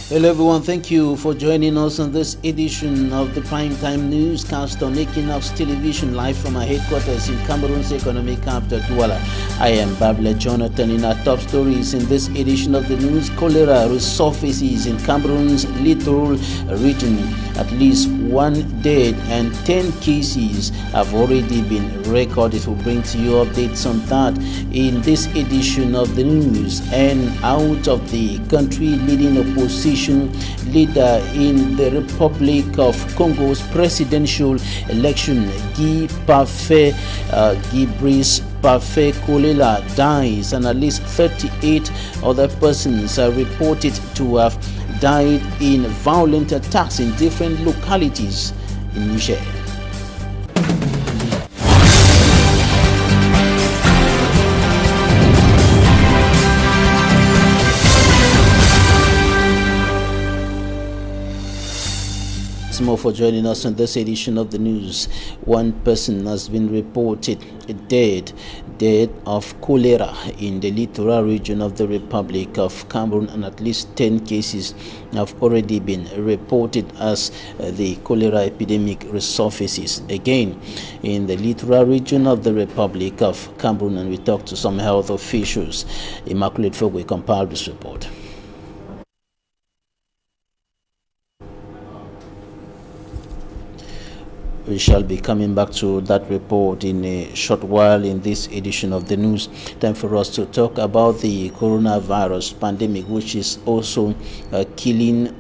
Hello everyone, thank you for joining us on this edition of the Primetime Newscast on Equinoxe Television, live from our headquarters in Cameroon's economic capital, Douala. I am Babla Jonathan. In our top stories in this edition of the news: cholera resurfaces in Cameroon's littoral region. At least 1 dead and 10 cases have already been recorded. We'll bring to you updates on that in this edition of the news. And out of the country, leading opposition leader in the Republic of Congo's presidential election, Brice Parfait Kolela, dies, and at least 38 other persons are reported to have died in violent attacks in different localities in Niger. More for joining us on this edition of the news. One person has been reported dead of cholera in the littoral region of the Republic of Cameroon, and at least 10 cases have already been reported as the cholera epidemic resurfaces again in the littoral region of the Republic of Cameroon. And we talked to some health officials. Immaculate Fogwe compiled this report. We shall be coming back to that report in a short while in this edition of the news. Time for us to talk about the coronavirus pandemic, which is also killing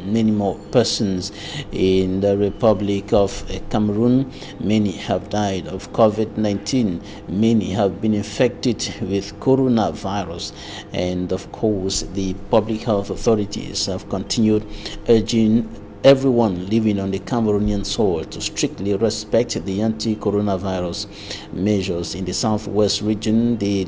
many more persons in the Republic of Cameroon. Many have died of COVID-19. Many have been infected with coronavirus. And of course, the public health authorities have continued urging everyone living on the Cameroonian soil to strictly respect the anti-coronavirus measures. In the southwest region, the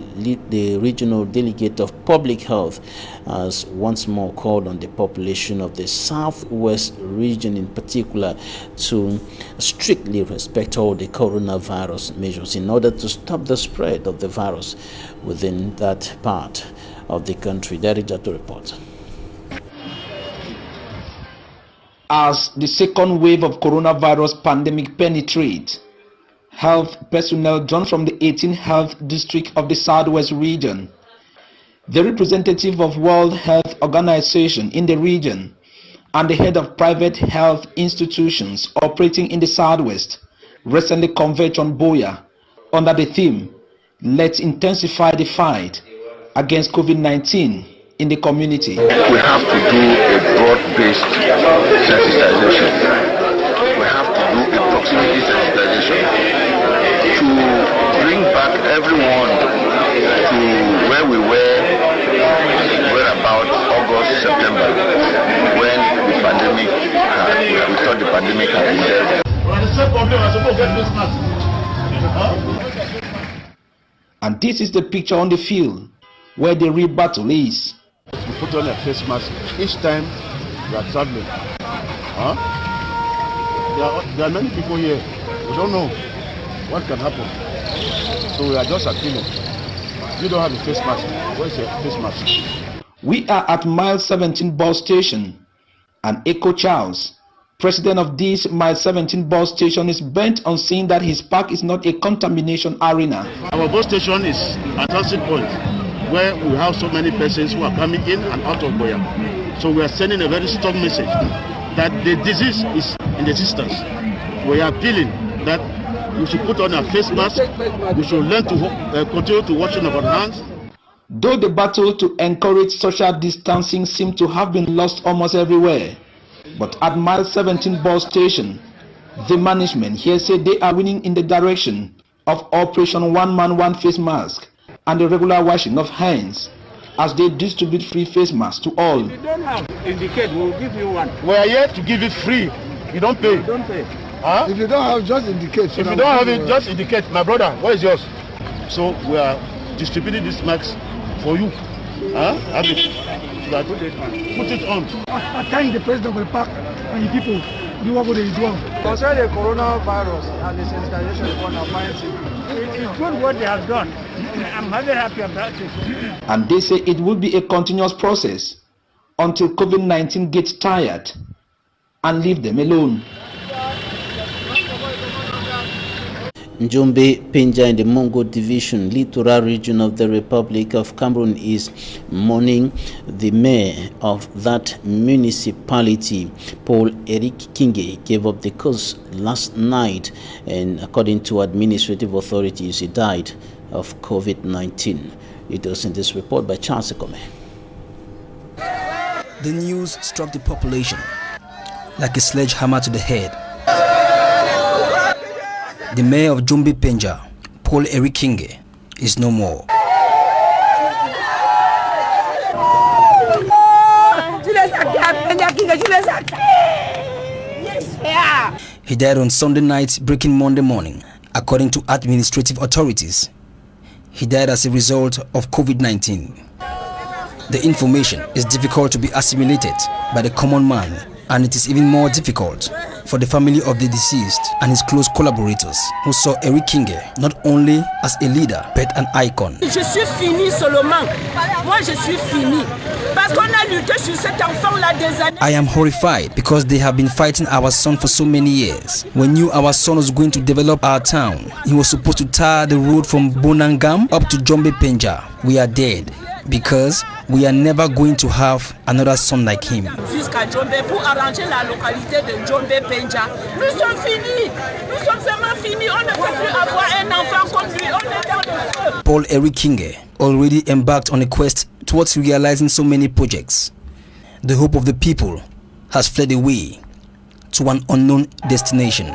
regional delegate of public health has once more called on the population of the southwest region in particular to strictly respect all the coronavirus measures in order to stop the spread of the virus within that part of the country. Director to report. As the second wave of coronavirus pandemic penetrates, health personnel drawn from the 18th health district of the southwest region, the representative of World Health Organization in the region, and the head of private health institutions operating in the southwest recently converged on Boya under the theme, "Let's intensify the fight against COVID-19 in the community." We have to do a broad-based sensitization. We have to do a proximity sensitization to bring back everyone to where we were about August, September, when the pandemic we thought the pandemic had ended. And this is the picture on the field where the real battle is. You put on a face mask each time you are traveling. There are many people here. We don't know what can happen. So we are just appealing. You don't have a face mask. Where's your face mask? We are at Mile 17 bus station, and Echo Charles, president of this Mile 17 bus station, is bent on seeing that his park is not a contamination arena. Our bus station is a transit point where we have so many persons who are coming in and out of Boya. So we are sending a very strong message that the disease is in the distance. We are appealing that we should put on a face mask, we should learn to continue to washing of our hands. Though the battle to encourage social distancing seems to have been lost almost everywhere, but at Mile 17 bus station, the management here say they are winning in the direction of Operation One Man One Face Mask and the regular washing of hands as they distribute free face masks to all. If you don't have, indicate, we'll give you one. We are here to give it free. You don't pay. You don't pay. Huh? If you don't have, just indicate. If you don't have it, just indicate. My brother, what is yours? So we are distributing this mask for you. Have it. Put it on. I thank the president of the park and the people. Do what they do. Concerning the coronavirus and the sensitization report of it's good what they have done. I'm very happy about it. And they say it will be a continuous process until COVID-19 gets tired and leave them alone. Njombe Penja in the Mongo Division, Littoral region of the Republic of Cameroon, is mourning the mayor of that municipality. Paul Eric Kinge gave up the cause last night, and according to administrative authorities, he died of COVID-19. It was in this report by Charles Ekome. The news struck the population like a sledgehammer to the head. The mayor of Njombe Penja, Paul Eric Kinge, is no more. He died on Sunday night, breaking Monday morning. According to administrative authorities, he died as a result of COVID-19. The information is difficult to be assimilated by the common man, and it is even more difficult for the family of the deceased and his close collaborators, who saw Eric Kinge not only as a leader but an icon. Je suis fini seulement. Moi je suis fini. Parce qu'on a lutté sur cet enfant là des années. I am horrified because they have been fighting our son for so many years. We knew our son was going to develop our town. He was supposed to tar the road from Bonangam up to Njombe Penja. We are dead because we are never going to have another son like him. Jusqu'à Njombe pour arranger la localité de Njombe Penja. Nous sommes finis. Nous sommes vraiment finis. On ne peut plus avoir un enfant comme lui. On est dans le feu. Paul Eric Kinge already embarked on a quest towards realizing so many projects. The hope of the people has fled away to an unknown destination.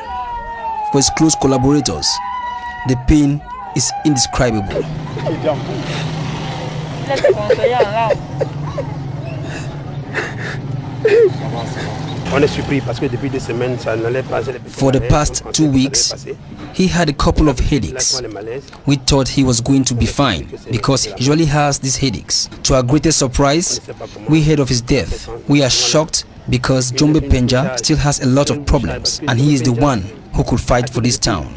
For his close collaborators, the pain is indescribable. For the past 2 weeks, he had a couple of headaches. We thought he was going to be fine because he usually has these headaches. To our greatest surprise, we heard of his death. We are shocked because Njombe Penja still has a lot of problems, and he is the one who could fight for this town.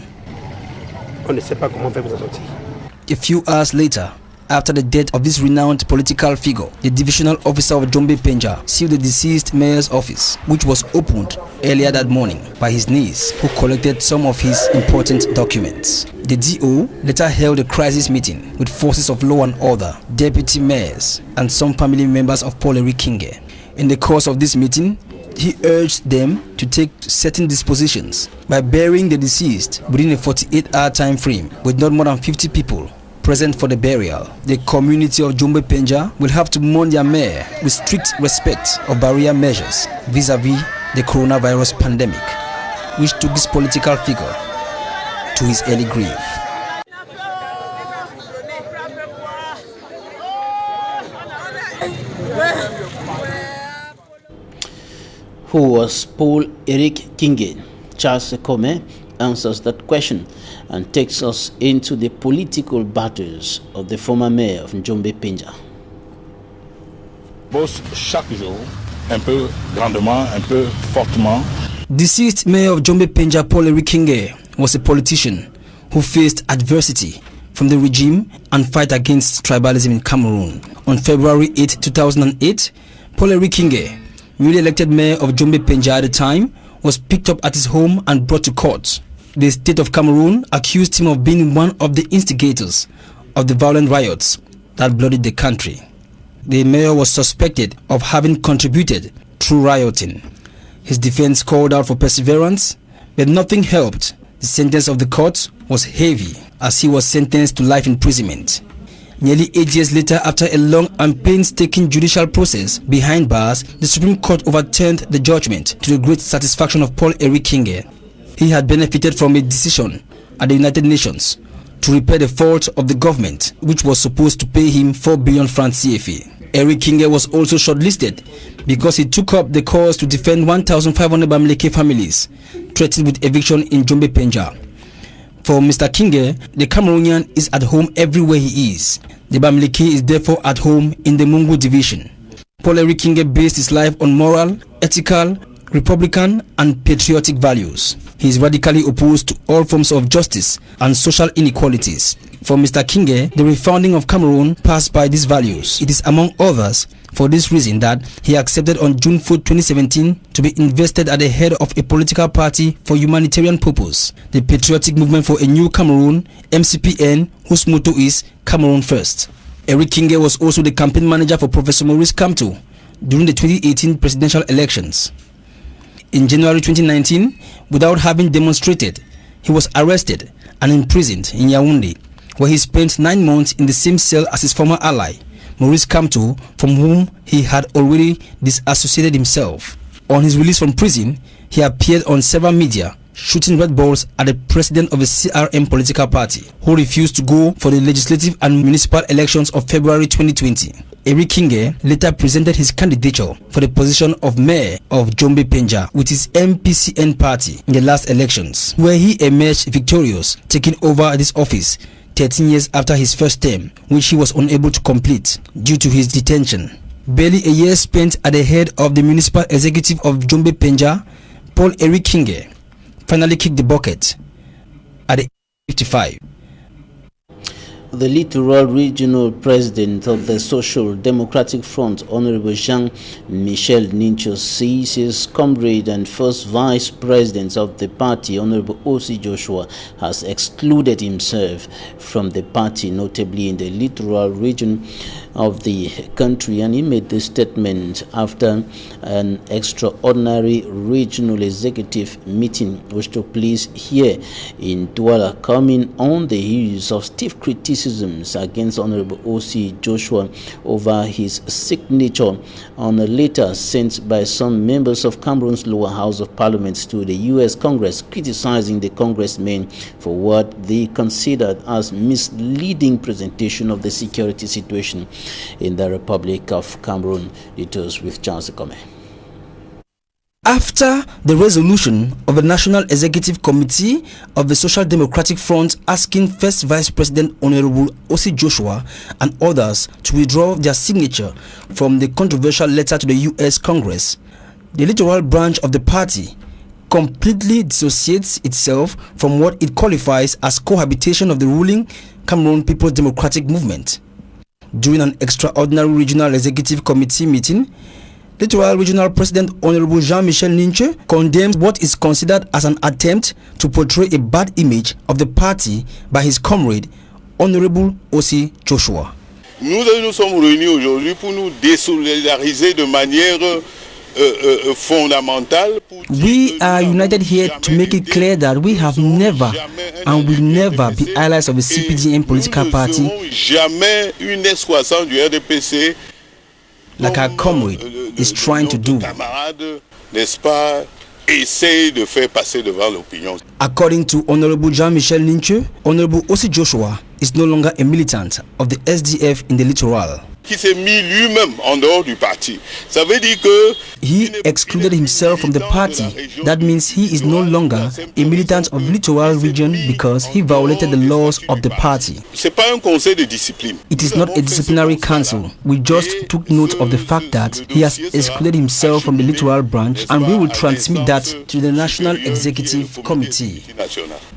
A few hours later, after the death of this renowned political figure, the divisional officer of Njombe Penja sealed the deceased mayor's office, which was opened earlier that morning by his niece, who collected some of his important documents. The DO later held a crisis meeting with forces of law and order, deputy mayors, and some family members of Paul Eric Kinge. In the course of this meeting, he urged them to take certain dispositions by burying the deceased within a 48-hour time frame with not more than 50 people present for the burial. The community of Njombe Penja will have to mourn their mayor with strict respect of barrier measures vis-a-vis the coronavirus pandemic, which took this political figure to his early grave. Who was Paul Eric Kinge? Charles Ekome answers that question and takes us into the political battles of the former mayor of Njombe Penja. Bosse chaque jour, un peu grandement, un peu fortement. Deceased mayor of Njombe Penja, Paul Eric Kinge, was a politician who faced adversity from the regime and fight against tribalism in Cameroon. On February 8, 2008, Paul Eric Kinge, newly elected mayor of Njombe Penja at the time, was picked up at his home and brought to court. The state of Cameroon accused him of being one of the instigators of the violent riots that bloodied the country. The mayor was suspected of having contributed through rioting. His defense called out for perseverance, but nothing helped. The sentence of the court was heavy as he was sentenced to life imprisonment. Nearly 8 years later, after a long and painstaking judicial process behind bars, the Supreme Court overturned the judgment to the great satisfaction of Paul Eric Kinge. He had benefited from a decision at the United Nations to repair the fault of the government, which was supposed to pay him 4 billion francs CFA. Eric Kinge was also shortlisted because he took up the cause to defend 1,500 Bamileke families threatened with eviction in Njombe Penja. For Mr. Kinge, the Cameroonian is at home everywhere he is. The Bamileke is therefore at home in the Mungu division. Paul Eric Kinge based his life on moral, ethical, republican and patriotic values. He is radically opposed to all forms of justice and social inequalities. For Mr. Kinge, the refounding of Cameroon passed by these values. It is among others for this reason that he accepted on June 4, 2017 to be invested at the head of a political party for humanitarian purpose, the Patriotic Movement for a New Cameroon, MCPN, whose motto is Cameroon First. Eric Kinge was also the campaign manager for Professor Maurice Kamto during the 2018 presidential elections. In January 2019, without having demonstrated, he was arrested and imprisoned in Yaoundé, where he spent 9 months in the same cell as his former ally, Maurice Kamto, from whom he had already disassociated himself. On his release from prison, he appeared on several media, shooting red balls at the president of a CRM political party, who refused to go for the legislative and municipal elections of February 2020. Eric Kinge later presented his candidature for the position of mayor of Djombe Penja with his MPCN party in the last elections, where he emerged victorious, taking over this office 13 years after his first term, which he was unable to complete due to his detention. Barely a year spent at the head of the municipal executive of Djombe Penja, Paul Eric Kinge finally kicked the bucket at the age of 55. The Littoral Regional President of the Social Democratic Front, Honorable Jean-Michel Nincho, says his comrade and first Vice President of the party, Honorable O.C. Joshua, has excluded himself from the party, notably in the littoral region of the country. And he made this statement after an extraordinary regional executive meeting which took place here in Douala, coming on the heels of stiff criticisms against Honorable O.C. Joshua over his signature on a letter sent by some members of Cameroon's lower house of parliament to the U.S. Congress, criticizing the congressmen for what they considered as misleading presentation of the security situation in the Republic of Cameroon. Details with Charles Ekome. After the resolution of the National Executive Committee of the Social Democratic Front asking First Vice President Honorable O.C. Joshua and others to withdraw their signature from the controversial letter to the U.S. Congress, the littoral branch of the party completely dissociates itself from what it qualifies as cohabitation of the ruling Cameroon People's Democratic Movement. During an extraordinary regional executive committee meeting, Littoral Regional President Honorable Jean-Michel Ninche condemns what is considered as an attempt to portray a bad image of the party by his comrade, Honorable O.C. Joshua. Nous sommes réunis aujourd'hui pour nous désolidariser de manière fondamentale. We are united here to make it clear that we have never and will never be allies of the CPDM political party. Jamais une excroissance du RDPC. Like our comrade is trying to do. According to Honorable Jean-Michel Ninche, Honorable O.C. Joshua is no longer a militant of the SDF in the littoral. Qui s'est mis lui-même en dehors du parti. Ça veut dire que he excluded himself from the party. That means he is no longer a militant of littoral region because he violated the laws of the party. C'est pas un conseil de discipline. It is not a disciplinary council. We just took note of the fact that he has excluded himself from the littoral branch, and we will transmit that to the National Executive Committee.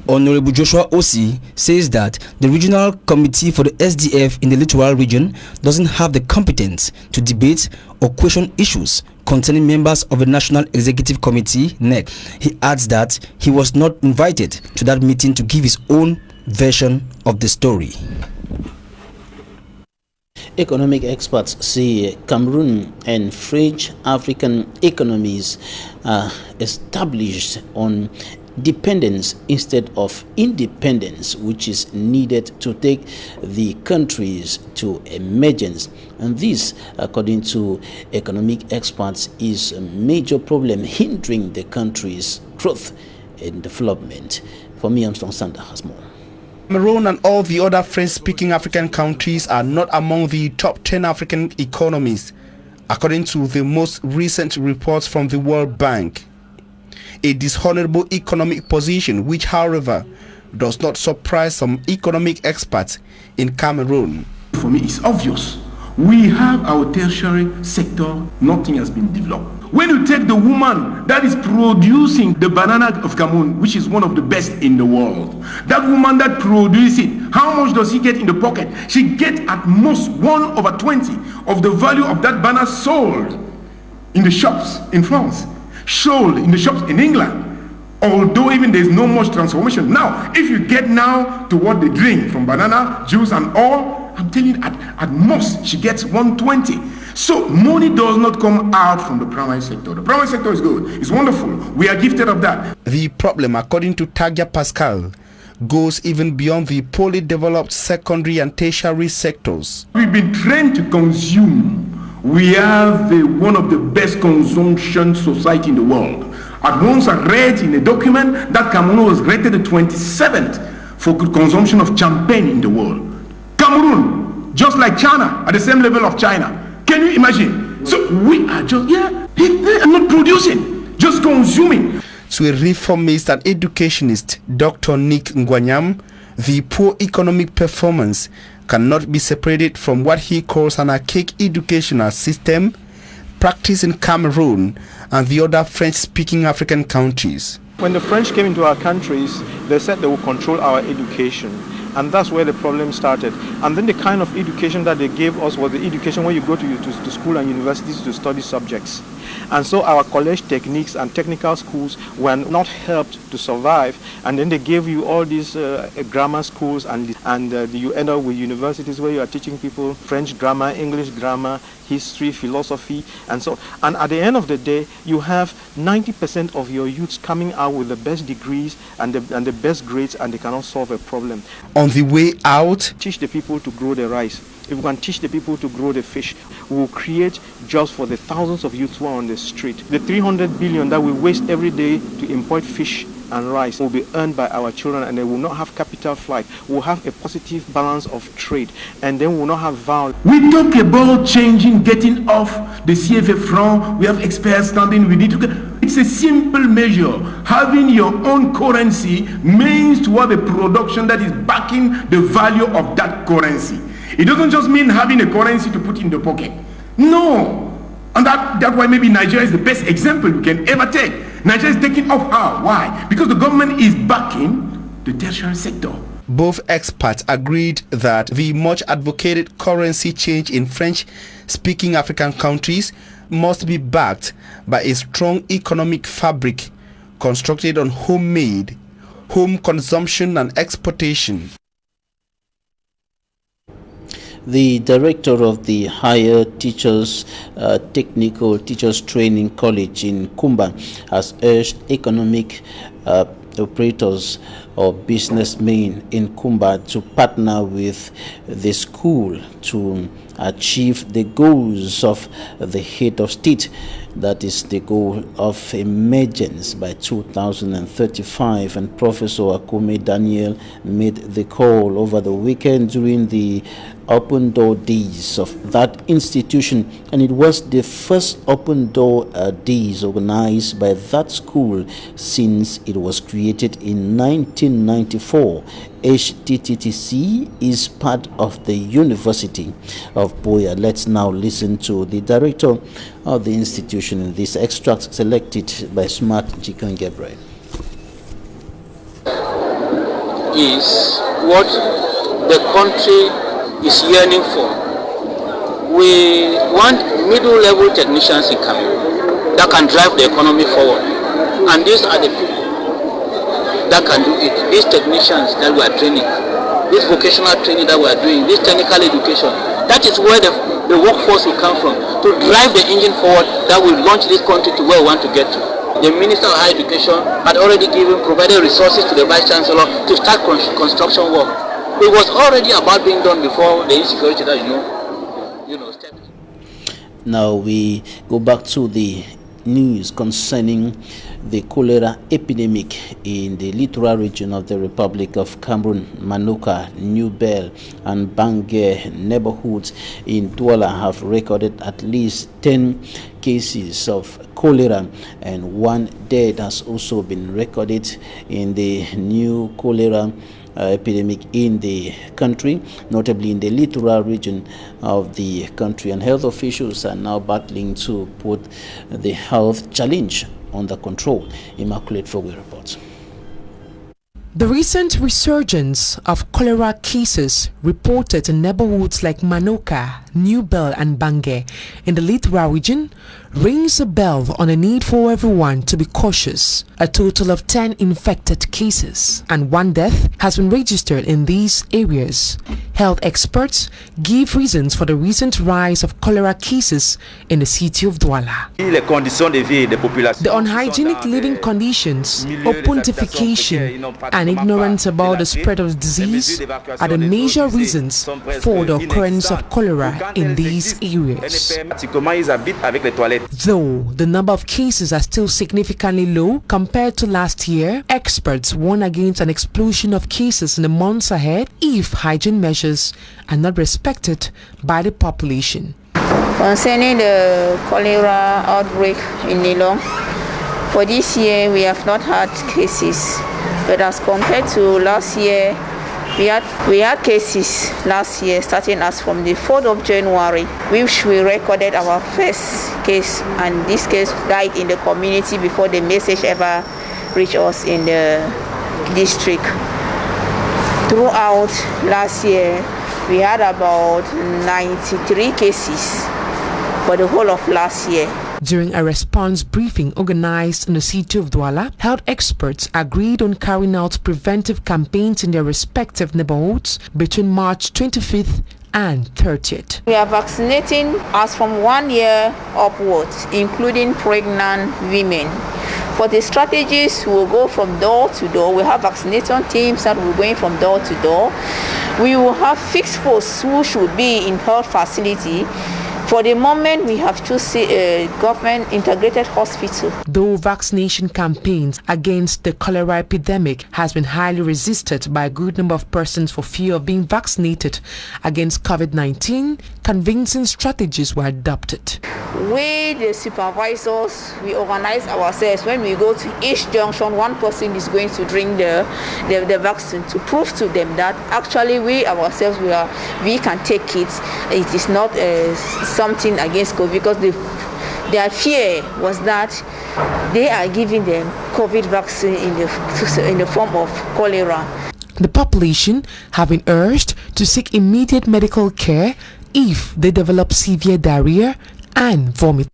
Honorable Joshua O.C. says that the Regional Committee for the SDF in the littoral region doesn't have the competence to debate or question issues concerning members of the National Executive Committee, NEC. He adds that he was not invited to that meeting to give his own version of the story. Economic experts say Cameroon and French African economies are established on dependence instead of independence, which is needed to take the countries to emergence. And this, according to economic experts, is a major problem hindering the country's growth and development. For me, Armstrong Sander has more. Cameroon and all the other French-speaking African countries are not among the top 10 African economies, according to the most recent reports from the World Bank. A dishonorable economic position which, however, does not surprise some economic experts in Cameroon. For me, it's obvious. We have our tertiary sector, nothing has been developed. When you take the woman that is producing the banana of Cameroon, which is one of the best in the world, that woman that produces it How much does he get in the pocket? She gets at most 1/20 of the value of that banana sold in the shops in France, sold in the shops in England. Although even there's no much transformation. Now, if you get now to what they drink from banana, juice and all, I'm telling you, at most she gets 120. So money does not come out from the primary sector. The primary sector is good, it's wonderful. We are gifted of that. The problem, according to Tagia Pascal, goes even beyond the poorly developed secondary and tertiary sectors. We've been trained to consume. We have one of the best consumption society in the world. At once I read in a document that Cameroon was rated the 27th for consumption of champagne in the world. Cameroon, just like China, at the same level of China. Can you imagine? So we are just, they are not producing, just consuming. To a reformist and educationist, Dr. Nick Ngwanyam, the poor economic performance cannot be separated from what he calls an archaic educational system practiced in Cameroon and the other French-speaking African countries. When the French came into our countries, they said they would control our education. And that's where the problem started. And then the kind of education that they gave us was the education where you go to school and universities to study subjects. And so our college techniques and technical schools were not helped to survive. And then they gave you all these grammar schools, and you end up with universities where you are teaching people French grammar, English grammar, history, philosophy, and so on. And at the end of the day, you have 90% of your youths coming out with the best degrees and the best grades, and they cannot solve a problem. On the way out, teach the people to grow the rice. If we can teach the people to grow the fish, we will create jobs for the thousands of youths who are on the street. The 300 billion that we waste every day to import fish and rice will be earned by our children, and they will not have capital flight. We'll have a positive balance of trade, and then we'll not have violence. We talk about changing, getting off the CFA franc. We have experts standing. We need to get. It's a simple measure. Having your own currency means to have a production that is backing the value of that currency. It doesn't just mean having a currency to put in the pocket. No. And that's why maybe Nigeria is the best example we can ever take. Nigeria is taking off how? Why? Because the government is backing the tertiary sector. Both experts agreed that the much advocated currency change in French-speaking African countries must be backed by a strong economic fabric constructed on homemade, home consumption and exportation. The director of the Higher Teachers Technical Teachers Training College in Kumba has urged economic operators or businessmen in Kumba to partner with the school to achieve the goals of the head of state. That is the goal of emergence by 2035. And Professor Akume Daniel made the call over the weekend during the open door days of that institution, and it was the first open door days organized by that school since it was created in 1994. HTTTC is part of the University of Buea. Let's now listen to the director of the institution in this extract selected by Smart Jikan Gabriel. Is what the country is yearning for. We want middle-level technicians in Cameroon that can drive the economy forward, and these are the people that can do it. These technicians that we are training, this vocational training that we are doing, this technical education, that is where the workforce will come from to drive the engine forward that will launch this country to where we want to get to. The Minister of Higher Education had already provided resources to the Vice Chancellor to start construction work. It was already about being done before the insecurity that stepped. Now we go back to the news concerning the cholera epidemic in the littoral region of the Republic of Cameroon. Manuka, New Bell and Bangé neighborhoods in Douala have recorded at least 10 cases of cholera, and one death has also been recorded in the new cholera epidemic in the country, notably in the littoral region of the country, and health officials are now battling to put the health challenge under control. Immaculate Fogwe reports. The recent resurgence of cholera cases reported in neighborhoods like Manoka, New Bell and Bangé in the Littoral region rings a bell on the need for everyone to be cautious. A total of 10 infected cases and 1 death has been registered in these areas. Health experts give reasons for the recent rise of cholera cases in the city of Douala. The unhygienic living conditions, open defecation, and ignorance about the spread of the disease are the major reasons for the occurrence of cholera in these areas. Though the number of cases are still significantly low compared to last year, experts warn against an explosion of cases in the months ahead if hygiene measures are not respected by the population. Concerning the cholera outbreak in Nilong, for this year we have not had cases, but as compared to last year, we had cases last year starting as from the 4th of January, which we recorded our first case, and this case died in the community before the message ever reached us in the district. Throughout last year, we had about 93 cases for the whole of last year. During a response briefing organized in the city of Douala, health experts agreed on carrying out preventive campaigns in their respective neighborhoods between March 25th and 30th. We are vaccinating as from 1 year upwards, including pregnant women. For the strategies, we will go from door to door. We have vaccination teams that will be going from door to door. We will have fixed force who should be in health facility. For the moment, we have chosen a government integrated hospital. Though vaccination campaigns against the cholera epidemic has been highly resisted by a good number of persons for fear of being vaccinated against COVID-19, convincing strategies were adopted. We, the supervisors, we organize ourselves. When we go to each junction, one person is going to bring the vaccine to prove to them that actually we ourselves, we can take it. It is not something against COVID, because their fear was that they are giving them COVID vaccine in the form of cholera. The population have been urged to seek immediate medical care if they develop severe diarrhea and vomit.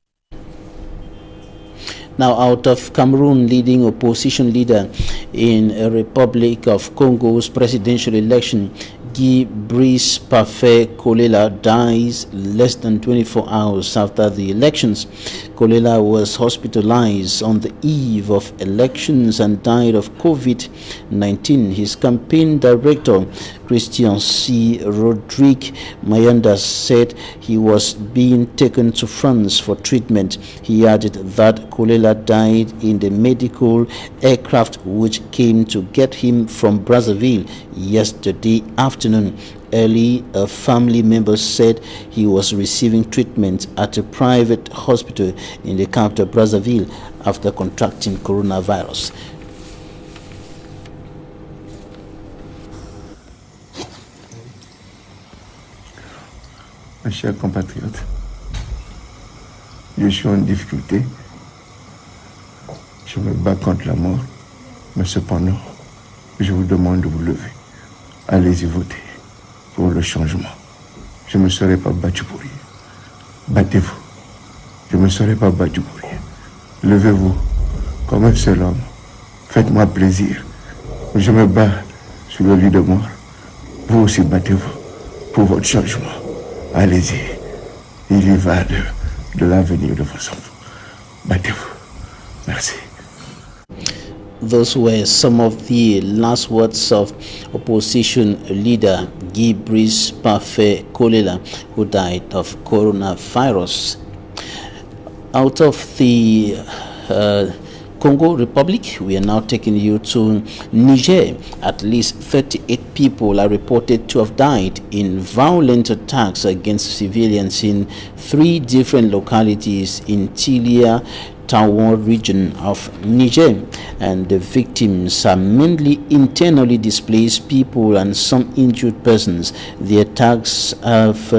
Now, out of Cameroon, leading opposition leader in the Republic of Congo's presidential election, Guy Brice Parfait Kolela, dies less than 24 hours after the elections. Kolela was hospitalized on the eve of elections and died of COVID-19. His campaign director, Christian C. Rodrigue Mayanda, said he was being taken to France for treatment. He added that Kolela died in the medical aircraft which came to get him from Brazzaville yesterday afternoon. Early, a family member said he was receiving treatment at a private hospital in the capital Brazzaville after contracting coronavirus. Mes chers compatriotes, je suis en difficulté. Je me bats contre la mort, mais cependant, je vous demande de vous lever. Allez-y voter pour le changement. Je ne me serai pas battu pour rien. Battez-vous. Je ne me serai pas battu pour rien. Levez-vous comme un seul homme. Faites-moi plaisir. Je me bats sur le lit de mort. Vous aussi battez-vous pour votre changement. Allez-y. Il y va de l'avenir de vos enfants. Battez-vous. Merci. Those were some of the last words of opposition leader Guy Brice Parfait Kolela, who died of coronavirus. Out of the Congo Republic, we are now taking you to Niger. At least 38 people are reported to have died in violent attacks against civilians in 3 different localities in Tilia, Tawa region of Niger, and the victims are mainly internally displaced people and some injured persons. The attacks have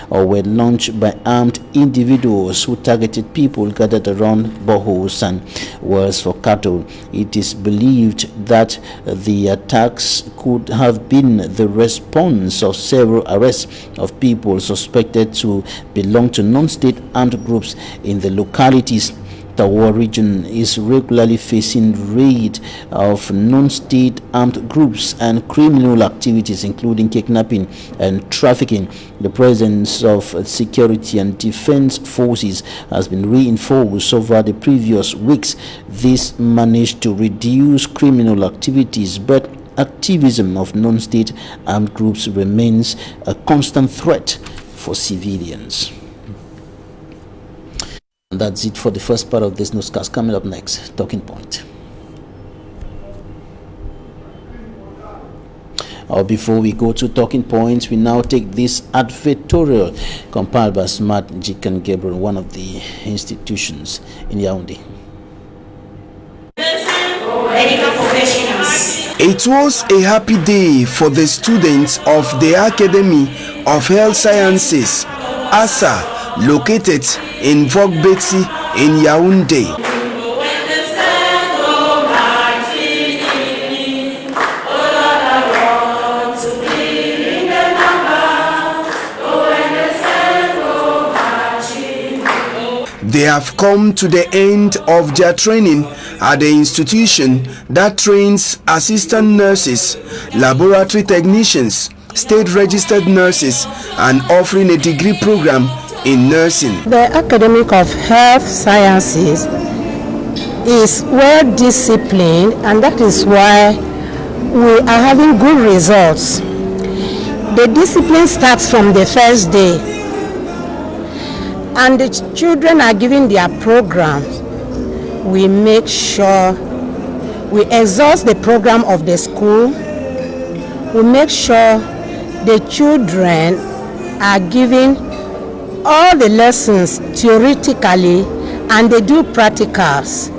or were launched by armed individuals who targeted people gathered around boreholes and wells for cattle. It is believed that the attacks could have been the response of several arrests of people suspected to belong to non-state armed groups in the localities. The Tawa region is regularly facing raid of non-state armed groups and criminal activities, including kidnapping and trafficking. The presence of security and defense forces has been reinforced over the previous weeks. This managed to reduce criminal activities, but activism of non-state armed groups remains a constant threat for civilians. And that's it for the first part of this newscast. Coming up next, Talking Point. Before we go to Talking Points, we now take this advertorial compiled by Smart Jikan Gabriel, one of the institutions in Yaoundé. It was a happy day for the students of the Academy of Health Sciences, ASA, located in Vogbeti in Yaoundé. They have come to the end of their training at the institution that trains assistant nurses, laboratory technicians, state registered nurses, and offering a degree program in nursing. The Academy of Health Sciences is well disciplined, and that is why we are having good results. The discipline starts from the first day, and the children are given their programs. We make sure we exhaust the program of the school. We make sure the children are given all the lessons theoretically, and they do practicals.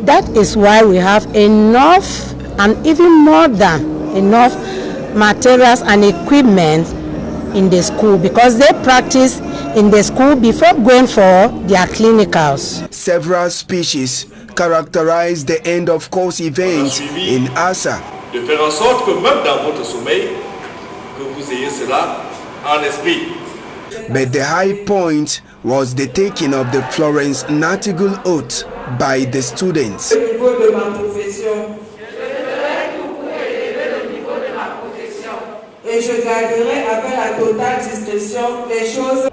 That is why we have enough and even more than enough materials and equipment in the school, because they practice in the school before going for their clinicals. Several speeches characterize the end of course events in ASA. De faire en sorte que même dans votre sommeil, que vous ayez cela en esprit. But the high point was the taking of the Florence Nightingale oath by the students.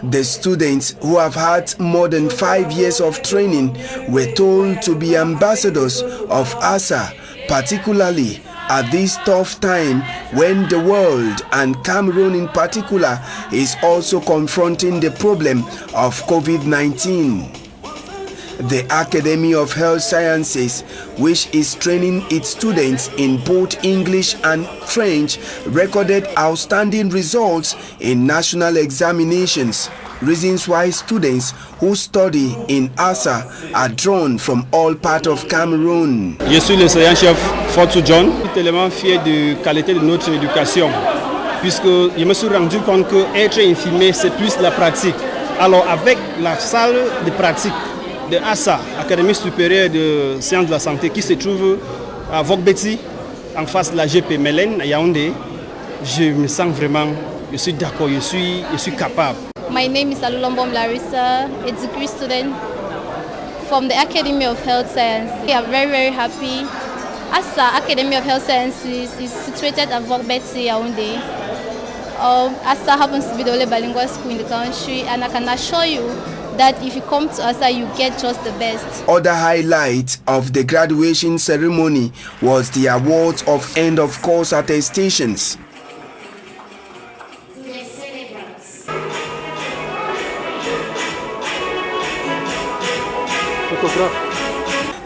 The students, who have had more than 5 years of training, were told to be ambassadors of ASA, particularly at this tough time when the world, and Cameroon in particular, is also confronting the problem of COVID-19. The Academy of Health Sciences, which is training its students in both English and French, recorded outstanding results in national examinations. Reasons why students who study in ASA are drawn from all parts of Cameroon. Je suis le surveillant-chef Fortu John. Je suis tellement fier de la qualité de notre éducation, puisque je me suis rendu compte que être infirmier, c'est plus la pratique. Alors avec la salle de pratique de ASA, Académie supérieure de sciences de la santé, qui se trouve à Vogbeti, en face de la GP Mélène, à Yaoundé, je me sens vraiment, je suis d'accord, je suis capable. My name is Alulombom Larissa, a degree student from the Academy of Health Science. We are very, very happy. ASA, Academy of Health Sciences, is situated at Vogbeti, Yaoundé. ASA happens to be the only bilingual school in the country, and I can assure you that if you come to ASA, you get just the best. Other highlight of the graduation ceremony was the awards of end of course attestations.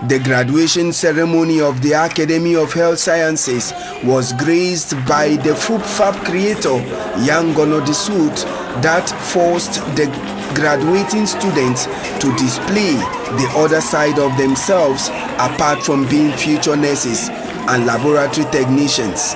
The graduation ceremony of the Academy of Health Sciences was graced by the FUPFAP creator, Yangono Disut, that forced the graduating students to display the other side of themselves apart from being future nurses and laboratory technicians.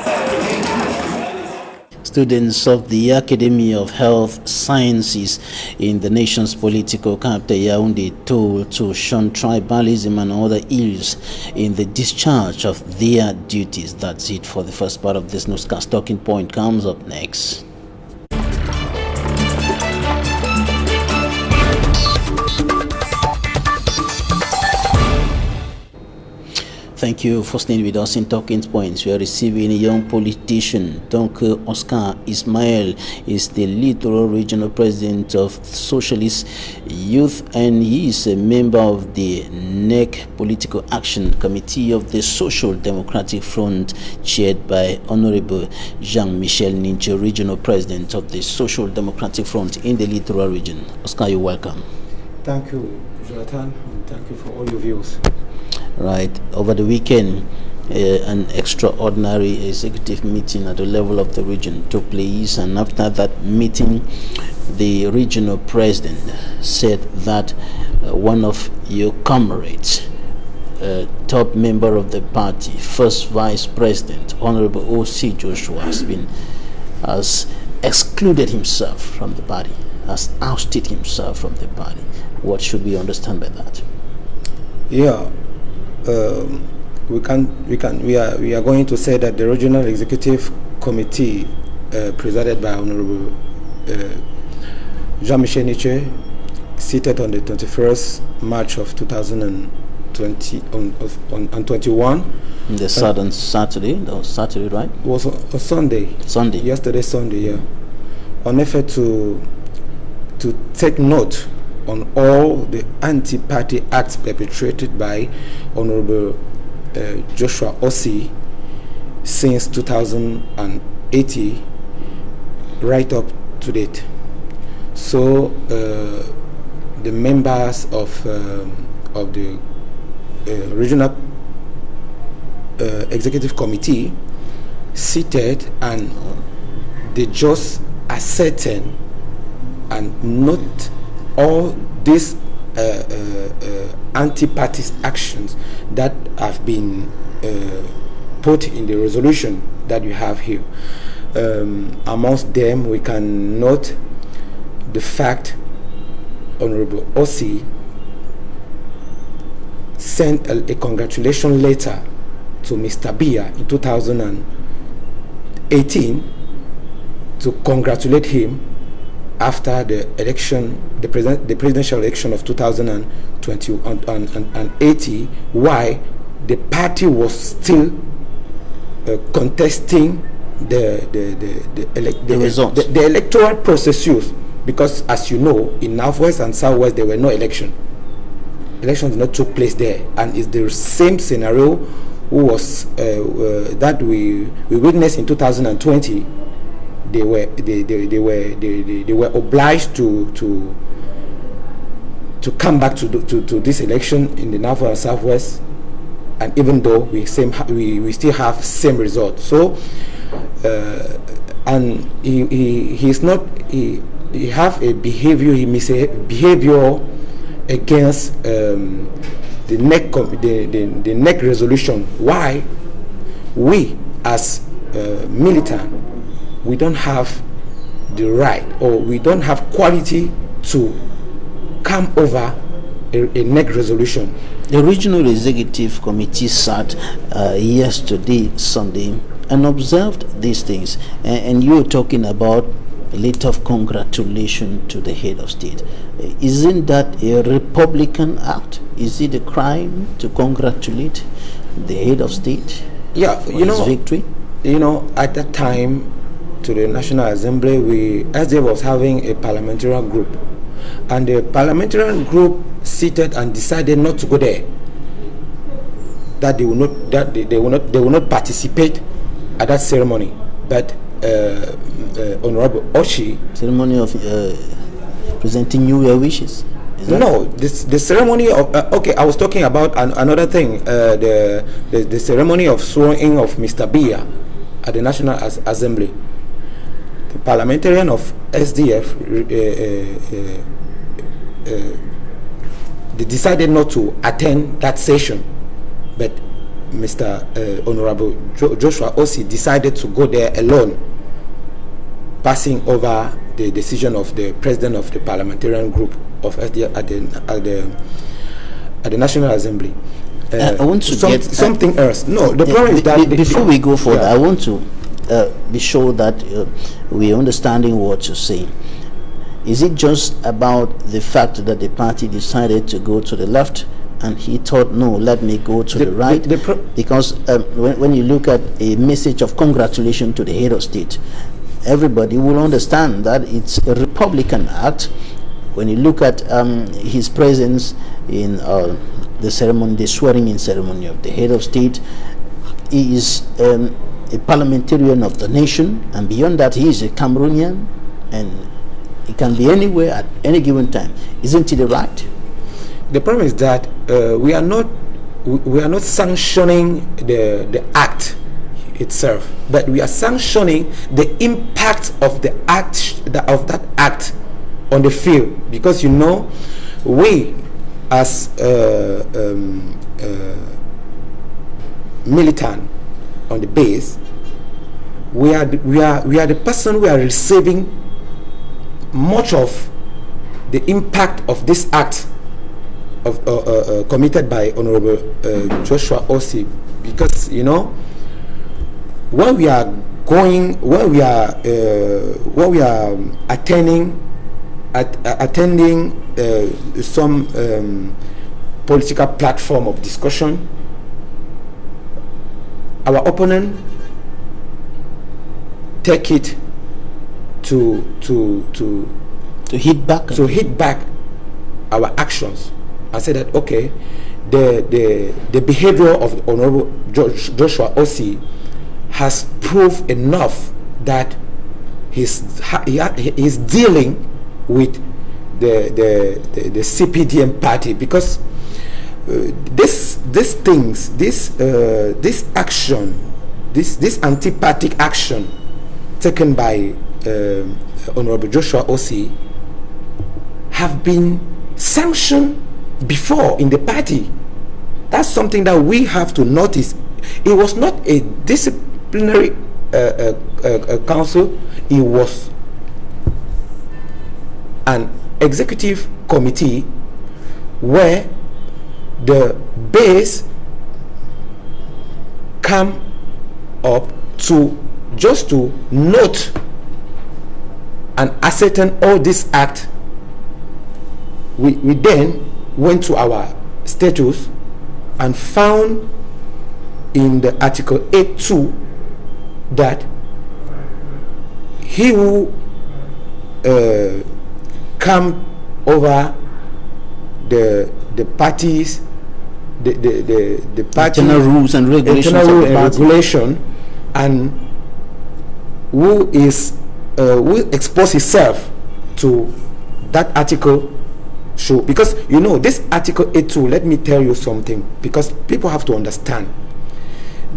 Students of the Academy of Health Sciences in the nation's political capital Yaoundé told to shun tribalism and other ills in the discharge of their duties. That's it for the first part of this newscast. Talking Point comes up next. Thank you for staying with us in Talking Points. We are receiving a young politician. Dr. Oscar Ismail is the Littoral Regional President of Socialist Youth, and he is a member of the NEC Political Action Committee of the Social Democratic Front, chaired by Honorable Jean-Michel Ninche, Regional President of the Social Democratic Front in the Littoral region. Oscar, you're welcome. Thank you, Jonathan, and thank you for all your views. Right. Over the weekend, an extraordinary executive meeting at the level of the region took place, and after that meeting, the regional president said that one of your comrades, top member of the party, first vice president, Honorable O.C. Joshua, has excluded himself from the party, has ousted himself from the party. What should we understand by that? Yeah. We are going to say that the Regional Executive Committee, presided by Honorable Jean-Michel Ninche, seated on the 21st March of 2021. The Southern Saturday, that was Saturday, right? It was a Sunday. Sunday. Yesterday, Sunday, yeah. On effort to take note on all the anti-party acts perpetrated by Honorable Joshua Ossi since 2080 right up to date. So the members of the Regional Executive Committee seated, and they just ascertain and note all these anti-party actions that have been put in the resolution that you have here. Amongst them, we can note the fact Honorable Ossi sent a congratulation letter to Mr. Biya in 2018 to congratulate him after the election, the presidential election of 2080, why the party was still contesting the results, the electoral procedures, because as you know, in Northwest and Southwest there were no elections did not took place there, and it's the same scenario who was that we witnessed in 2020. They were obliged to come back to this election in the North and Southwest, and even though we still have same result. So and he have a behavior, behavior against the NEC resolution. Why we as militant, we don't have the right, or we don't have quality to come over a NEC resolution. The Regional Executive Committee sat yesterday, Sunday, and observed these things. And you're talking about a letter of congratulation to the head of state. Isn't that a Republican act? Is it a crime to congratulate the head of state? Yeah, for his victory? You know, at that time, to the National Assembly, SDF was having a parliamentarian group, and the parliamentarian group seated and decided not to go there. That they will not participate at that ceremony. But Honorable Oshi, ceremony of presenting New Year wishes. No, the ceremony of okay, I was talking about another thing. The ceremony of swearing in of Mr. Biya at the National Assembly. The parliamentarian of SDF they decided not to attend that session, but Mr. Honorable Joshua Osei decided to go there alone, passing over the decision of the president of the parliamentarian group of SDF at the National Assembly. I want to get something else. No, the problem is that before we go further, I want to be sure that we're understanding what you're saying. Is it just about the fact that the party decided to go to the left and he thought, no, let me go to the right? Because when you look at a message of congratulations to the head of state, everybody will understand that it's a Republican act. When you look at his presence in the ceremony, the swearing-in ceremony of the head of state, he is a parliamentarian of the nation, and beyond that, he is a Cameroonian, and he can be anywhere at any given time. Isn't it right? The problem is that we are not sanctioning the act itself, but we are sanctioning the impact of the act that act on the field, because we as militant on the base, we are the person who are receiving much of the impact of this act of committed by Honorable Joshua Osei, because when we are attending some political platform of discussion, our opponent take it to hit back our actions and say that, okay, the behavior of Honorable Joshua Osei has proved enough that he's dealing with the CPDM party, because this anti-party action taken by Honorable Joshua Osei have been sanctioned before in the party. That's something that we have to notice. It was not a disciplinary council, it was an executive committee where the base come up to just to note and ascertain all this act. We then went to our status and found in the Article 8.2 that he who come over the parties, the party internal rules and regulations, and who will expose himself to that article. Show, because this Article 8.2, let me tell you something, because people have to understand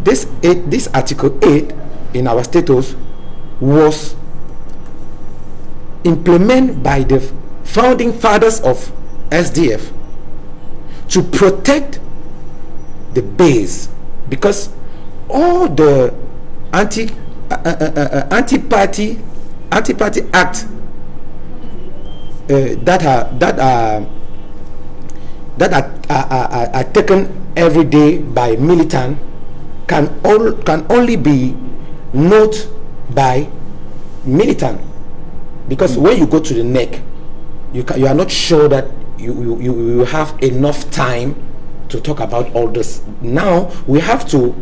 this Article 8 in our status was implemented by the founding fathers of SDF to protect the base, because all the anti-party act that are taken every day by militant can only be noted by militant, because when you go to the neck, you are not sure that you have enough time to talk about all this. Now we have to.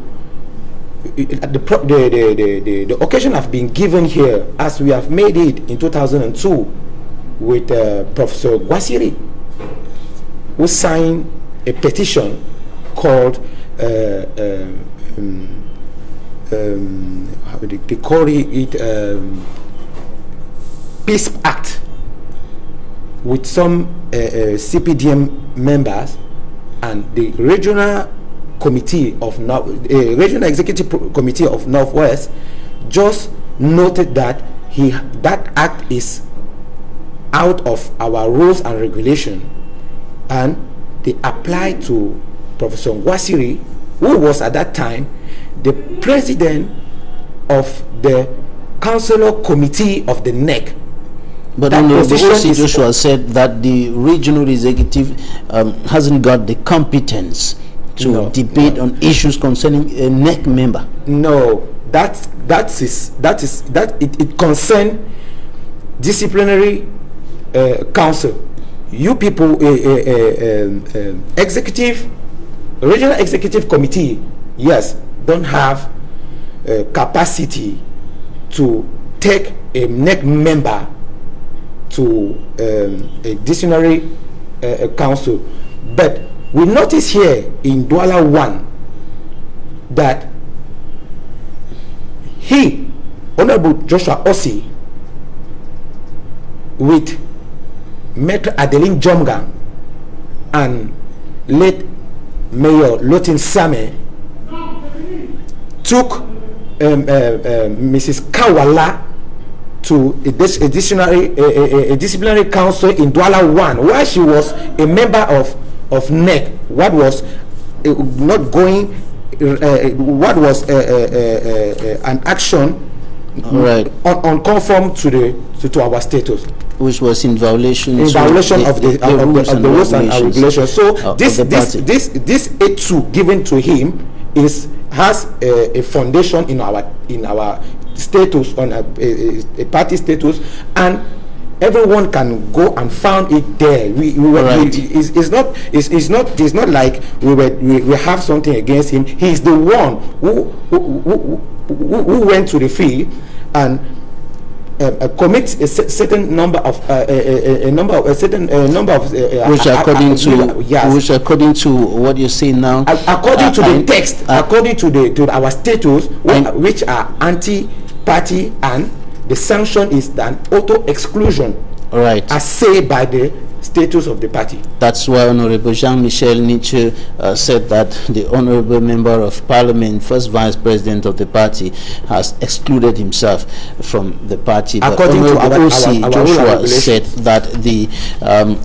The occasion have been given here, as we have made it in 2002 with Professor Gwasiri, who signed a petition called how do they call it, Peace Act, with some CPDM members, and the regional committee of regional executive committee of Northwest just noted that that act is out of our rules and regulation, and they apply to Professor Wasiri, who was at that time the president of the councillor committee of the NEC. But O.C. Joshua said that the regional executive hasn't got the competence to debate on issues concerning a NEC member. No, it concerns disciplinary council. You people, regional executive committee, yes, don't have capacity to take a NEC member to a disciplinary council. But we notice here in Douala 1 that Honorable Joshua Osei, with Maitre Adeline Jomga and late Mayor Lotin Same, took Mrs. Kawala to a disciplinary council in Douala 1, where she was a member of NEC. What was not going, what was an action unconform to our status, which was in violation of the rules and regulations. So this A2 given to him has a foundation in our status, on a party status, and everyone can go and found it there. It's not like we have something against him. He's the one who went to the field and commits a certain number of which according to what you say now, according to the text, according to our status, which are anti-party, and the sanction is an auto exclusion, as said by the status of the party. That's why Honorable Jean-Michel Nietzsche said that the Honorable Member of Parliament, first Vice President of the party, has excluded himself from the party. According to our Joshua said that the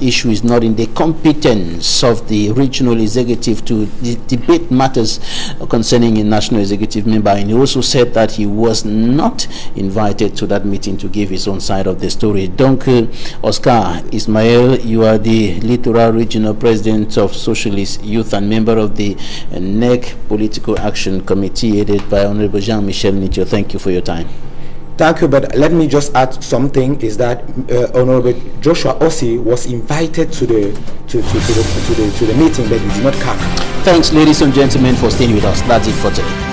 issue is not in the competence of the regional executive to debate matters concerning a national executive member, and he also said that he was not invited to that meeting to give his own side of the story. Donc, Oscar Ismail, you are the Littoral Regional President of Socialist Youth and member of the NEC Political Action Committee headed by Honorable Jean-Michel Nietzsche. Thank you for your time. Thank you, but let me just add something, is that Honorable Joshua Osei was invited to the meeting, but he did not come. Thanks, ladies and gentlemen, for staying with us. That's it for today.